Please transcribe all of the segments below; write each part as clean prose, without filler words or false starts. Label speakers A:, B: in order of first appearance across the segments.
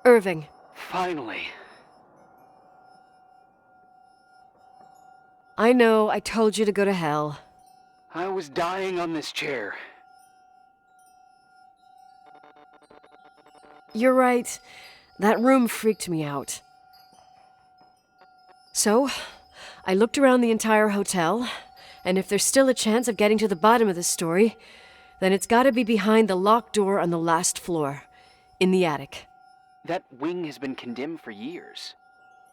A: Irving.
B: Finally.
A: I know, I told you to go to hell.
B: I was dying on this chair.
A: You're right. That room freaked me out. So, I looked around the entire hotel, and if there's still a chance of getting to the bottom of the story, then it's gotta be behind the locked door on the last floor, in the attic.
B: That wing has been condemned for years.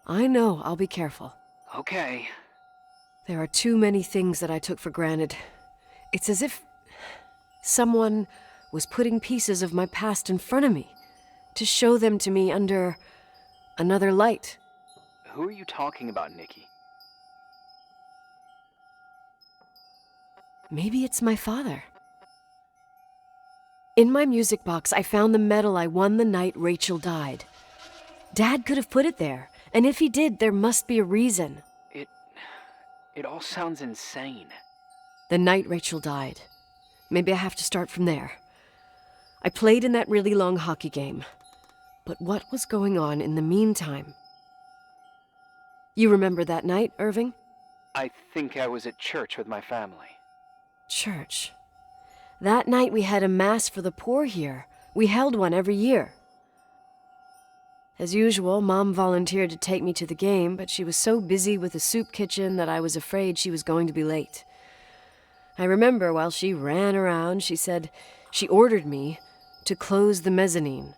A: I know, I'll be careful.
B: Okay.
A: There are too many things that I took for granted. It's as if someone was putting pieces of my past in front of me to show them to me under another light.
B: Who are you talking about, Nikki?
A: Maybe it's my father. In my music box, I found the medal I won the night Rachel died. Dad could have put it there, and if he did, there must be a reason.
B: It all sounds insane.
A: The night Rachel died. Maybe I have to start from there. I played in that really long hockey game. But what was going on in the meantime? You remember that night, Irving?
B: I think I was at church with my family.
A: Church. That night we had a mass for the poor here. We held one every year. As usual, Mom volunteered to take me to the game, but she was so busy with the soup kitchen that I was afraid she was going to be late. I remember while she ran around, she said she ordered me to close the mezzanine.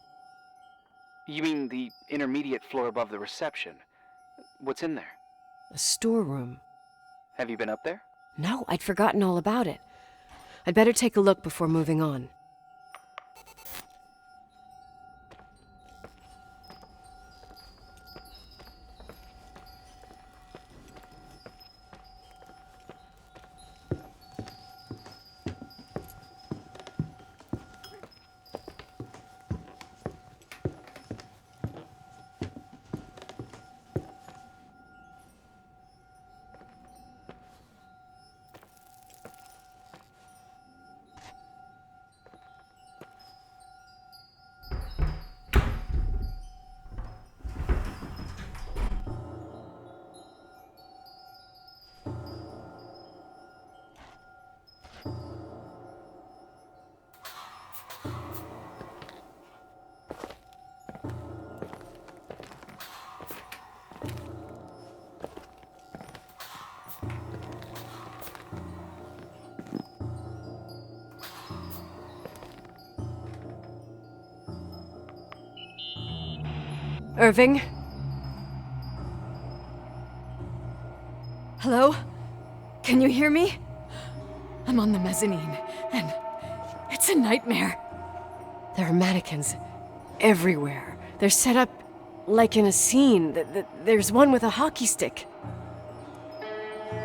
B: You mean the intermediate floor above the reception? What's in there?
A: A storeroom.
B: Have you been up there?
A: No, I'd forgotten all about it. I'd better take a look before moving on. Irving? Hello? Can you hear me? I'm on the mezzanine, and it's a nightmare. There are mannequins everywhere. They're set up like in a scene. There's one with a hockey stick.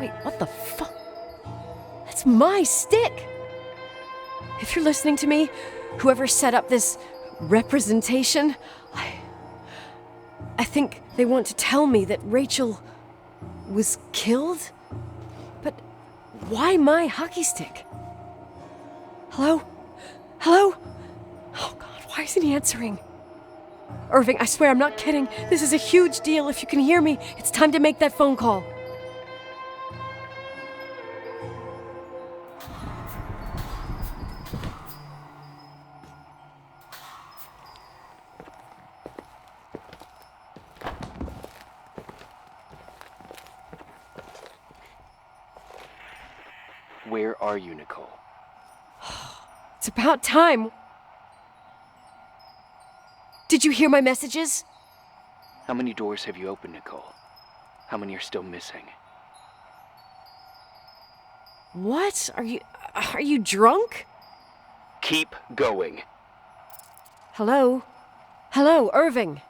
A: Wait, what the fuck? That's my stick! If you're listening to me, whoever set up this representation, I think they want to tell me that Rachel was killed? But why my hockey stick? Hello? Hello? Oh God, why isn't he answering? Irving, I swear I'm not kidding. This is a huge deal. If you can hear me, it's time to make that phone call.
B: Where are you, Nicole?
A: It's about time. Did you hear my messages?
B: How many doors have you opened, Nicole? How many are still missing?
A: What? Are you drunk?
B: Keep going.
A: Hello? Hello, Irving.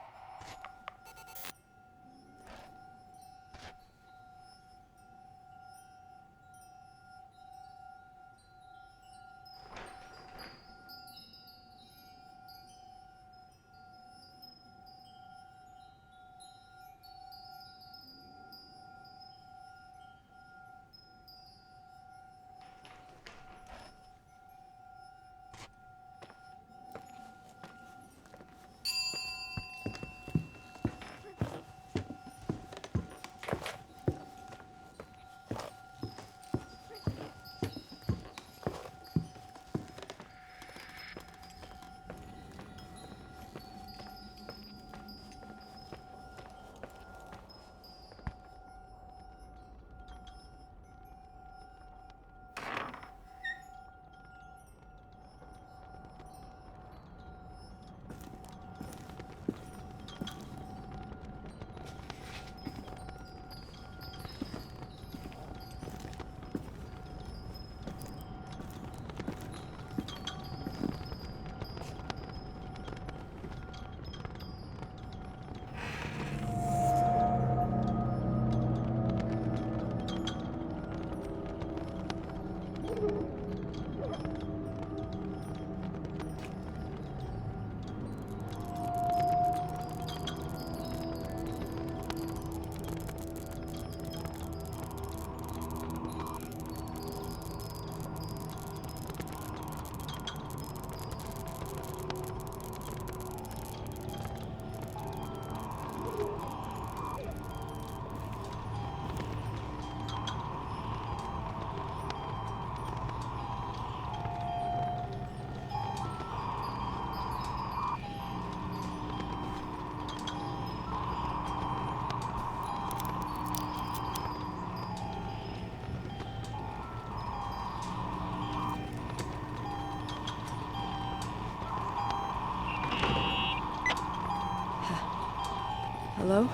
A: Hello?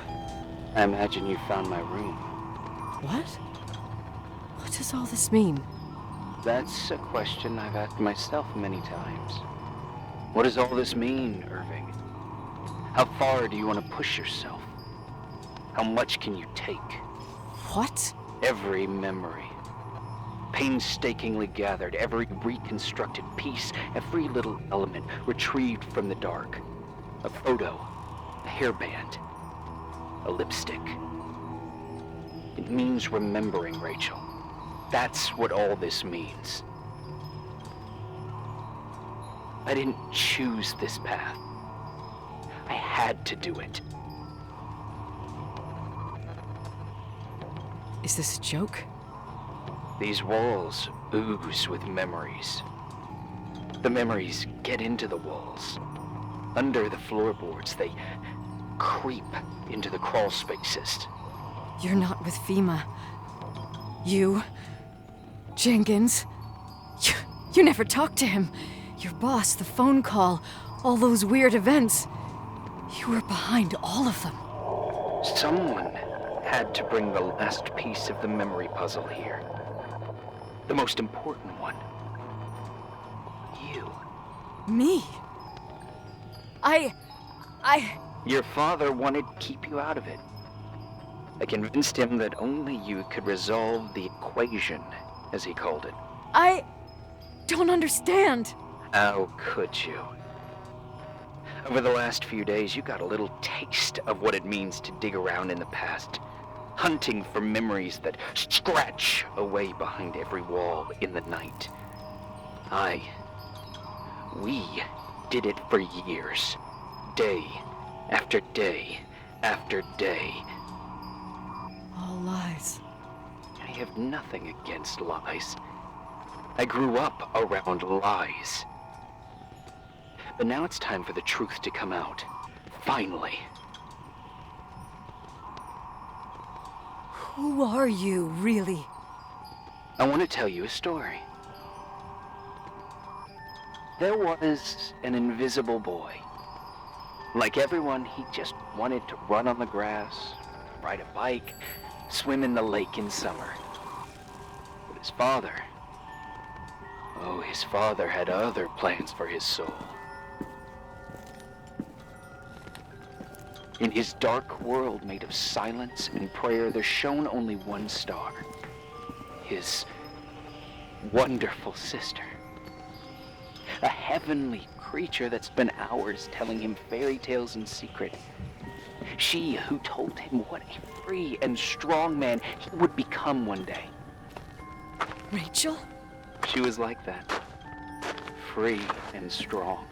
B: I imagine you found my room.
A: What? What does all this mean?
B: That's a question I've asked myself many times. What does all this mean, Irving? How far do you want to push yourself? How much can you take?
A: What?
B: Every memory. Painstakingly gathered, every reconstructed piece, every little element retrieved from the dark. A photo, a hairband, a lipstick. It means remembering, Rachel. That's what all this means. I didn't choose this path. I had to do it.
A: Is this a joke?
B: These walls ooze with memories. The memories get into the walls. Under the floorboards, they creep into the crawl spaces.
A: You're not with FEMA. You... Jenkins... You never talked to him. Your boss, the phone call, all those weird events. You were behind all of them.
B: Someone had to bring the last piece of the memory puzzle here. The most important one. You.
A: Me? I...
B: Your father wanted to keep you out of it. I convinced him that only you could resolve the equation, as he called it.
A: I don't understand.
B: How could you? Over the last few days, you got a little taste of what it means to dig around in the past, hunting for memories that scratch away behind every wall in the night. We did it for years, day after day after day.
A: All lies.
B: I have nothing against lies. I grew up around lies. But now it's time for the truth to come out. Finally.
A: Who are you, really?
B: I want to tell you a story. There was an invisible boy. Like everyone, he just wanted to run on the grass, ride a bike, swim in the lake in summer. But his father had other plans for his soul. In his dark world made of silence and prayer, there shone only one star. His wonderful sister. A heavenly creature that spent hours telling him fairy tales in secret. She who told him what a free and strong man he would become one day.
A: Rachel?
B: She was like that. Free and strong.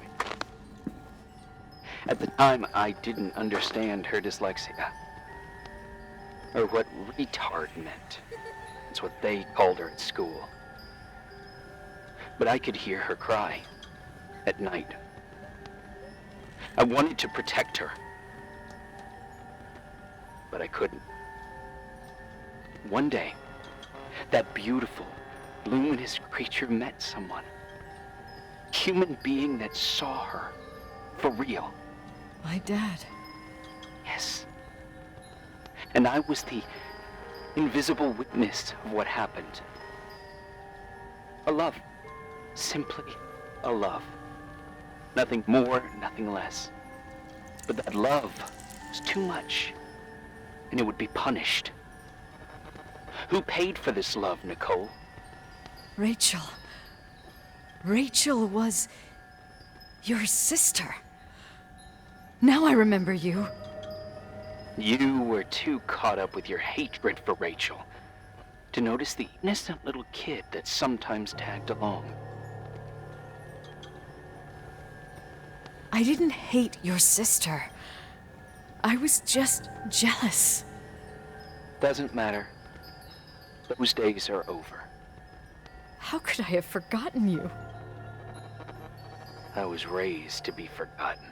B: At the time, I didn't understand her dyslexia. Or what retard meant. That's what they called her at school. But I could hear her cry at night. I wanted to protect her. But I couldn't. One day, that beautiful, luminous creature met someone. Human being that saw her. For real.
A: My dad.
B: Yes. And I was the invisible witness of what happened. A love. Simply a love. Nothing more, nothing less. But that love was too much, and it would be punished. Who paid for this love, Nicole?
A: Rachel. Rachel was... your sister. Now I remember you.
B: You were too caught up with your hatred for Rachel to notice the innocent little kid that sometimes tagged along.
A: I didn't hate your sister. I was just jealous.
B: Doesn't matter. Those days are over.
A: How could I have forgotten you?
B: I was raised to be forgotten.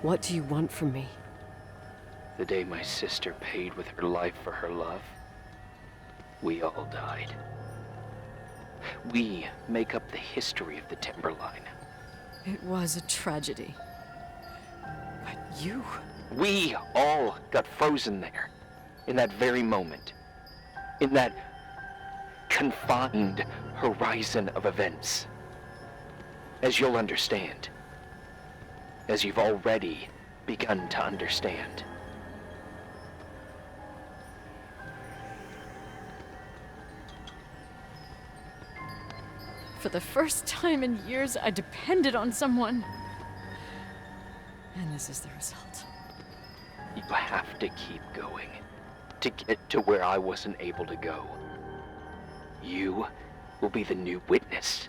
A: What do you want from me?
B: The day my sister paid with her life for her love, we all died. We make up the history of the Timberline.
A: It was a tragedy. But you...
B: We all got frozen there, in that very moment, in that confined horizon of events. As you'll understand, as you've already begun to understand.
A: For the first time in years, I depended on someone. And this is the result.
B: You have to keep going to get to where I wasn't able to go. You will be the new witness.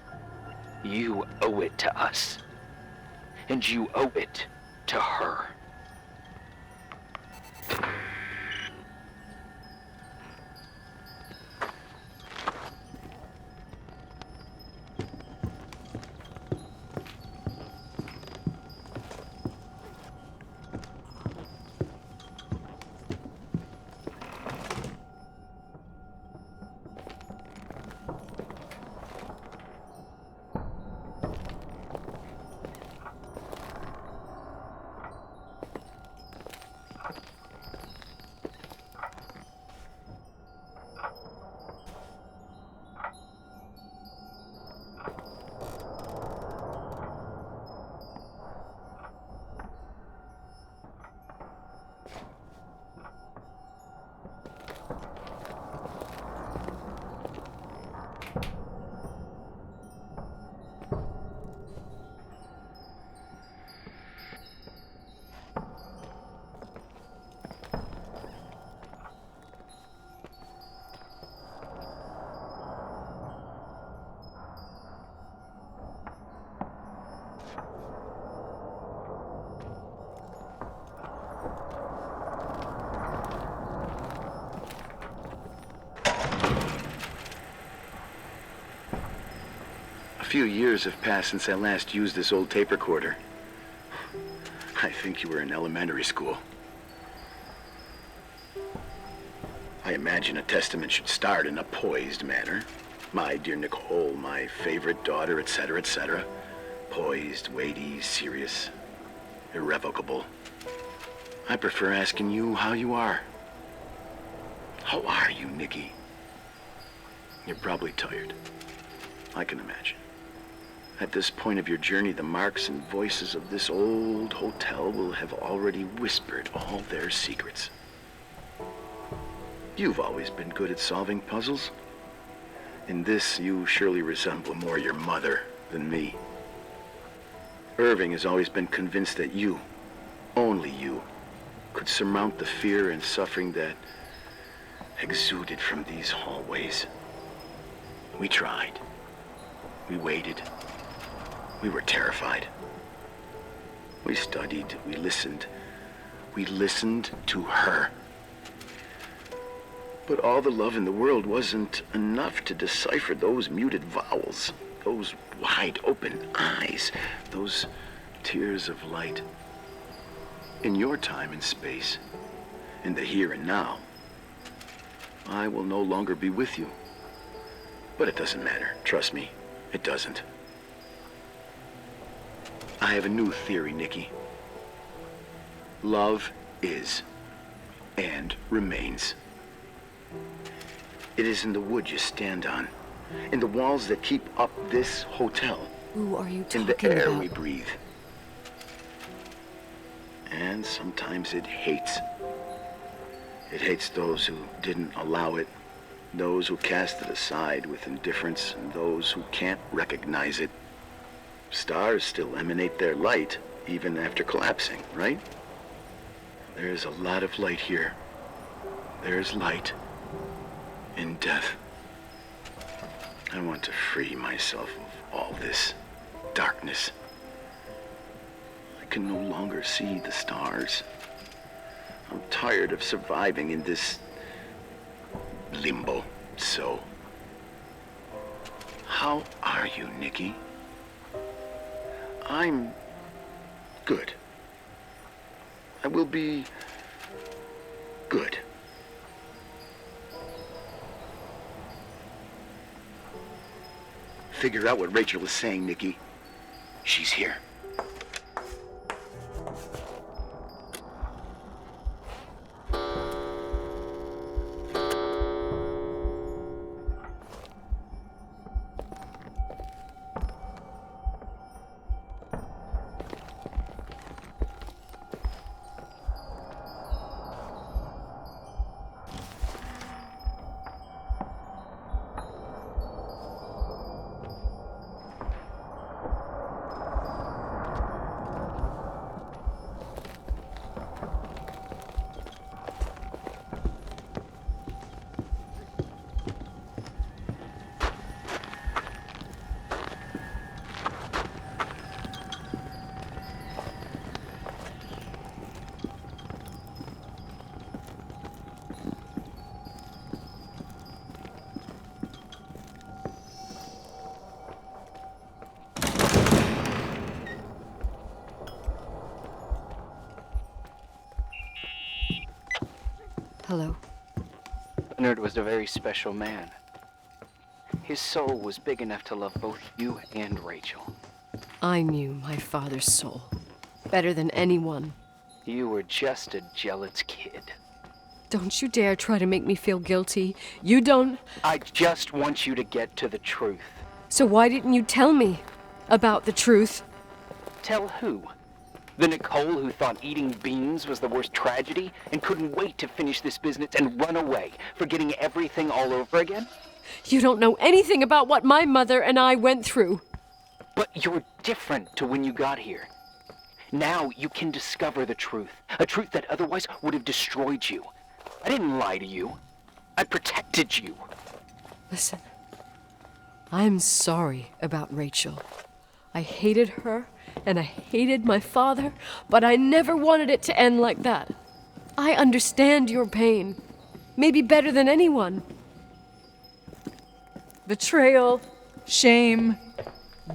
B: You owe it to us. And you owe it to her.
C: A few years have passed since I last used this old tape recorder. I think you were in elementary school. I imagine a testament should start in a poised manner. My dear Nicole, my favorite daughter, etc., etc. Poised, weighty, serious, irrevocable. I prefer asking you how you are. How are you, Nikki? You're probably tired. I can imagine. At this point of your journey, the marks and voices of this old hotel will have already whispered all their secrets. You've always been good at solving puzzles. In this, you surely resemble more your mother than me. Irving has always been convinced that you, only you, could surmount the fear and suffering that exuded from these hallways. We tried. We waited. We were terrified. We studied. We listened. We listened to her. But all the love in the world wasn't enough to decipher those muted vowels, those wide open eyes, those tears of light. In your time and space, in the here and now, I will no longer be with you. But it doesn't matter. Trust me, it doesn't. I have a new theory, Nikki. Love is and remains. It is in the wood you stand on, in the walls that keep up this hotel,
A: Who are you talking
C: in the air
A: about?
C: we breathe. And sometimes it hates. It hates those who didn't allow it, those who cast it aside with indifference, and those who can't recognize it. Stars still emanate their light, even after collapsing, right? There's a lot of light here. There's light in death. I want to free myself of all this darkness. I can no longer see the stars. I'm tired of surviving in this limbo. So, how are you, Nikki? I'm good. I will be good. Figure out what Rachel is saying, Nikki. She's here.
A: Hello.
B: Leonard was a very special man. His soul was big enough to love both you and Rachel.
A: I knew my father's soul better than anyone.
B: You were just a jealous kid.
A: Don't you dare try to make me feel guilty. You don't...
B: I just want you to get to the truth.
A: So why didn't you tell me about the truth?
B: Tell who? The Nicole who thought eating beans was the worst tragedy and couldn't wait to finish this business and run away, forgetting everything all over again?
A: You don't know anything about what my mother and I went through.
B: But you're different to when you got here. Now you can discover the truth, a truth that otherwise would have destroyed you. I didn't lie to you. I protected you.
A: Listen, I'm sorry about Rachel. I hated her, and I hated my father, but I never wanted it to end like that. I understand your pain, maybe better than anyone. Betrayal, shame,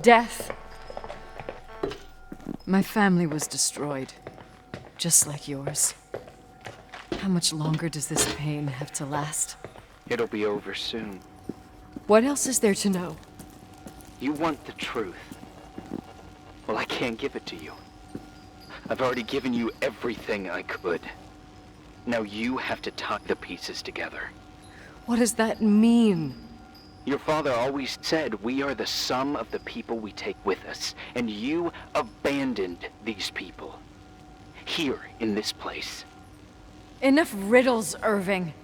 A: death. My family was destroyed, just like yours. How much longer does this pain have to last?
B: It'll be over soon.
A: What else is there to know?
B: You want the truth. Well, I can't give it to you. I've already given you everything I could. Now you have to tie the pieces together.
A: What does that mean?
B: Your father always said we are the sum of the people we take with us, and you abandoned these people. Here, in this place.
A: Enough riddles, Irving.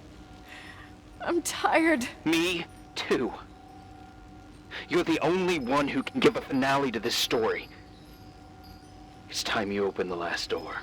A: I'm tired.
B: Me, too. You're the only one who can give a finale to this story. It's time you open the last door.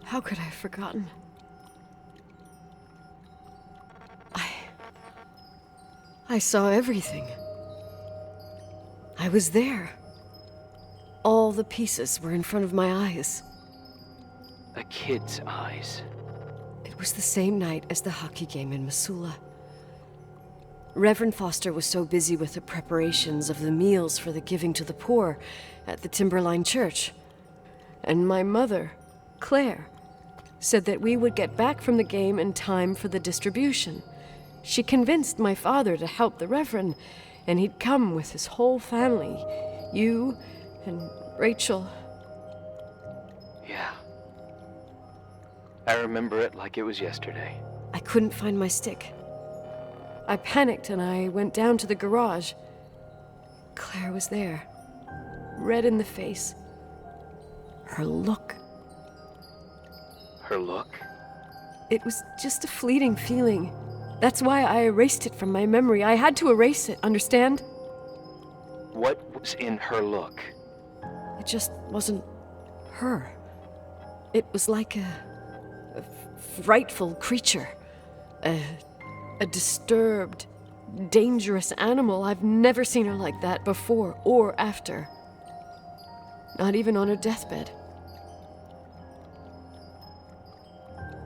A: How could I have forgotten? I saw everything. I was there. All the pieces were in front of my eyes.
B: A kid's eyes.
A: It was the same night as the hockey game in Missoula. Reverend Foster was so busy with the preparations of the meals for the giving to the poor at the Timberline Church. And my mother, Claire, said that we would get back from the game in time for the distribution. She convinced my father to help the Reverend, and he'd come with his whole family. You and Rachel.
B: Yeah. I remember it like it was yesterday.
A: I couldn't find my stick. I panicked and I went down to the garage. Claire was there, red in the face. Her look.
B: Her look?
A: It was just a fleeting feeling. That's why I erased it from my memory. I had to erase it, understand?
B: What was in her look?
A: It just wasn't her. It was like a frightful creature. A disturbed, dangerous animal. I've never seen her like that before or after. Not even on her deathbed.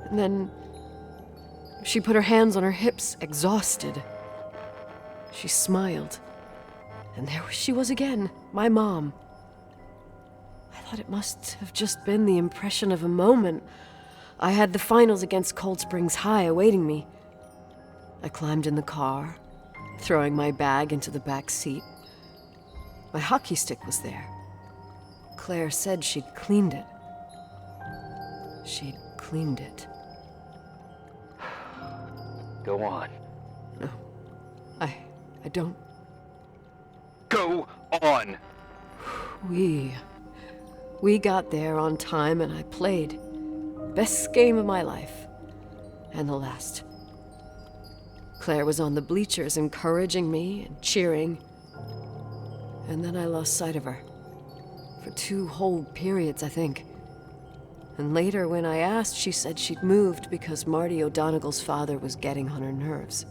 A: And then she put her hands on her hips, exhausted. She smiled. And there she was again, my mom. I thought it must have just been the impression of a moment. I had the finals against Cold Springs High awaiting me. I climbed in the car, throwing my bag into the back seat. My hockey stick was there. Claire said she'd cleaned it. She'd cleaned it.
B: Go on.
A: No, I don't.
B: Go on!
A: We got there on time and I played. Best game of my life. And the last. Claire was on the bleachers encouraging me and cheering. And then I lost sight of her. For 2 whole periods, I think. And later, when I asked, she said she'd moved because Marty O'Donegal's father was getting on her nerves.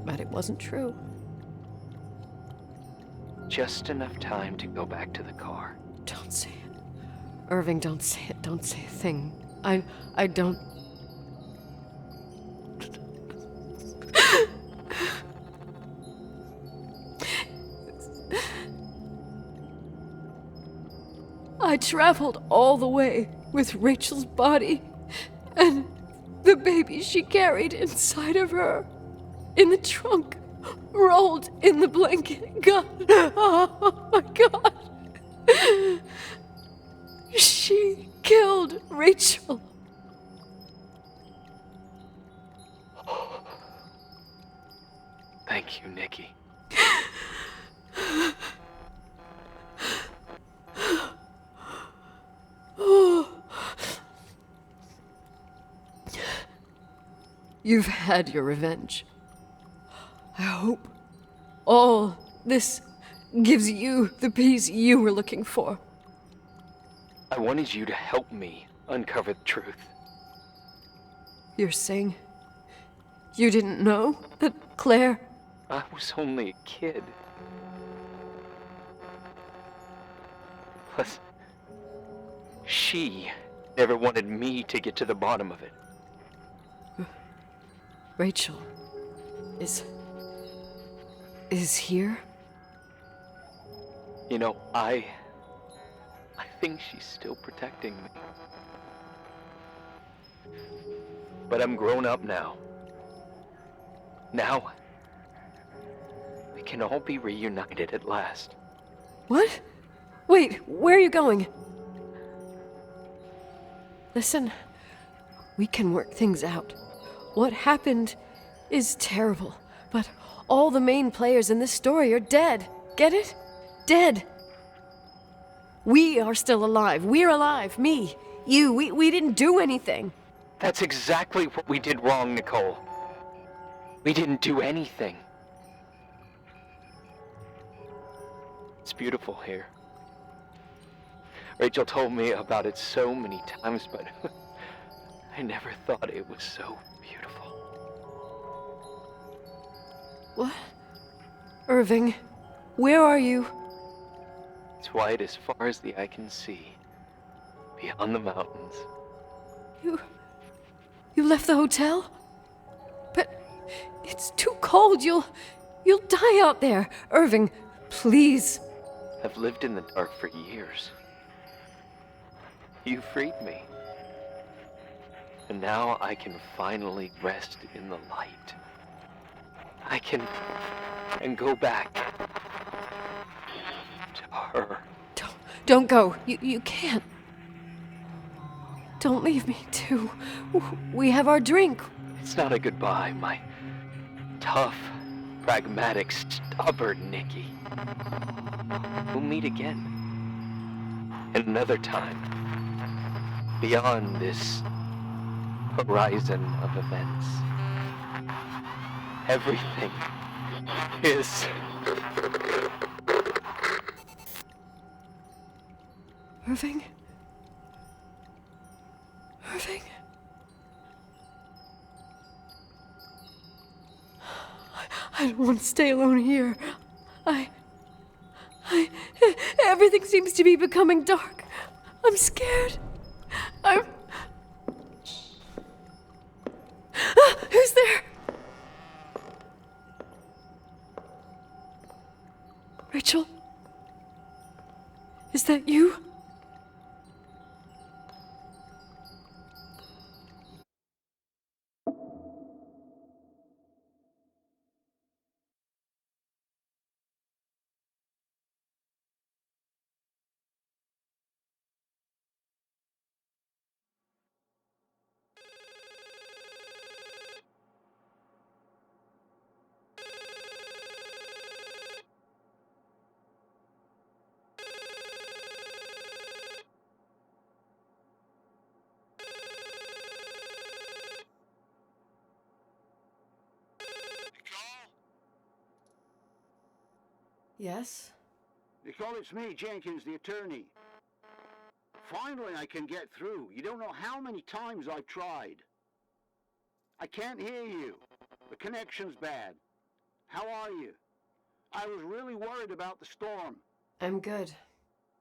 A: But it wasn't true.
B: Just enough time to go back to the car.
A: Don't say it. Irving, don't say it. Don't say a thing. I don't... I traveled all the way with Rachel's body and the baby she carried inside of her in the trunk, rolled in the blanket. God, oh my God. She killed Rachel.
B: Thank you, Nikki.
A: You've had your revenge. I hope all this gives you the peace you were looking for.
B: I wanted you to help me uncover the truth.
A: You're saying you didn't know that Claire...
B: I was only a kid. Plus, she never wanted me to get to the bottom of it.
A: Rachel is here?
B: You know, I think she's still protecting me. But I'm grown up now. Now, we can all be reunited at last.
A: What? Wait, where are you going? Listen, we can work things out. What happened is terrible, but all the main players in this story are dead. Get it? Dead. We are still alive. We're alive. Me, you, we didn't do anything.
B: That's exactly what we did wrong, Nicole. We didn't do anything. It's beautiful here. Rachel told me about it so many times, but I never thought it was so beautiful.
A: What? Irving, where are you?
B: It's white as far as the eye can see, beyond the mountains.
A: You left the hotel? But it's too cold. You'll die out there. Irving, please.
B: I've lived in the dark for years. You freed me. And now I can finally rest in the light. I can go back to her.
A: Don't go. You can't. Don't leave me, too. We have our drink.
B: It's not a goodbye, my tough, pragmatic, stubborn Nikki. We'll meet again. And another time. Beyond this horizon of events. Everything is...
A: Irving? Irving? I don't want to stay alone here. Everything seems to be becoming dark. I'm scared. Who's there? Rachel? Is that you? Yes?
C: Nicole, it's me, Jenkins, the attorney. Finally, I can get through. You don't know how many times I've tried. I can't hear you. The connection's bad. How are you? I was really worried about the storm.
A: I'm good.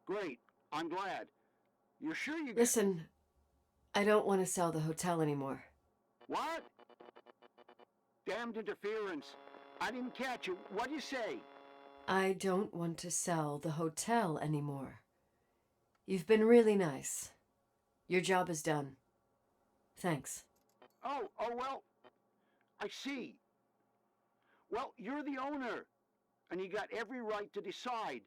C: Great. I'm glad. You're sure you...
A: Listen, I don't want to sell the hotel anymore.
C: What? Damned interference. I didn't catch you. What'd you say?
A: I don't want to sell the hotel anymore. You've been really nice. Your job is done. Thanks.
C: Oh, well, I see. Well, you're the owner, and you got every right to decide.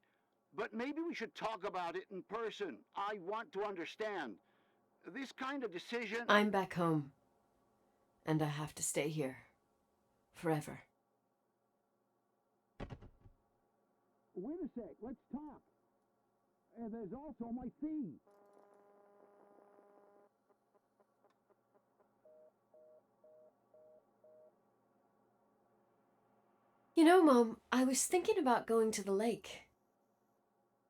C: But maybe we should talk about it in person. I want to understand. This kind of decision...
A: I'm back home, and I have to stay here. Forever.
C: Wait a sec, let's talk. There's also my fee.
A: You know, Mom, I was thinking about going to the lake.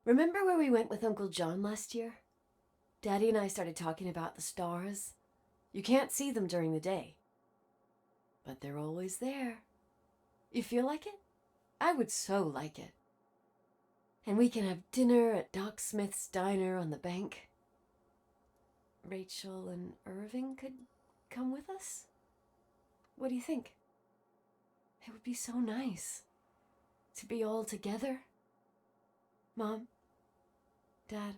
A: Remember where we went with Uncle John last year? Daddy and I started talking about the stars. You can't see them during the day, but they're always there. You feel like it? I would so like it. And we can have dinner at Doc Smith's diner on the bank. Rachel and Irving could come with us? What do you think? It would be so nice to be all together. Mom, Dad,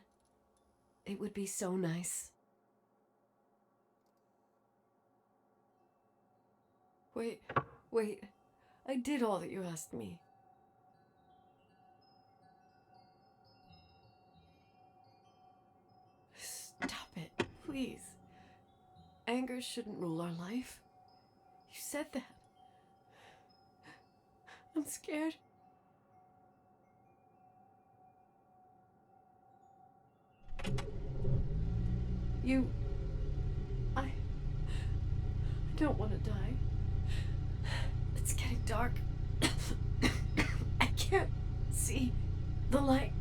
A: it would be so nice. Wait, I did all that you asked me. Stop it, please. Anger shouldn't rule our life. You said that. I'm scared. I don't want to die. It's getting dark. I can't see the light.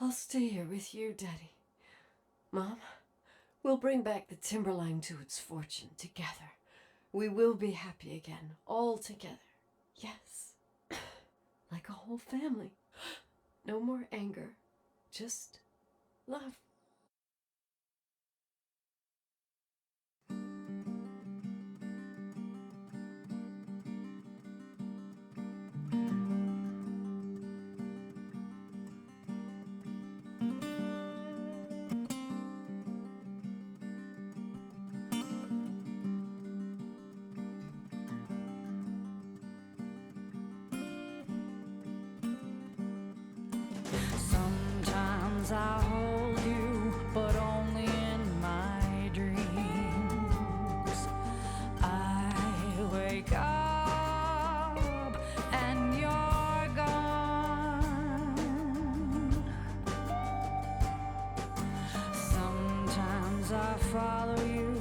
A: I'll stay here with you, Daddy. Mom, we'll bring back the timberline to its fortune together. We will be happy again, all together. Yes. Like a whole family. No more anger, just love.
D: Sometimes I hold you, but only in my dreams. I wake up and you're gone. Sometimes I follow you,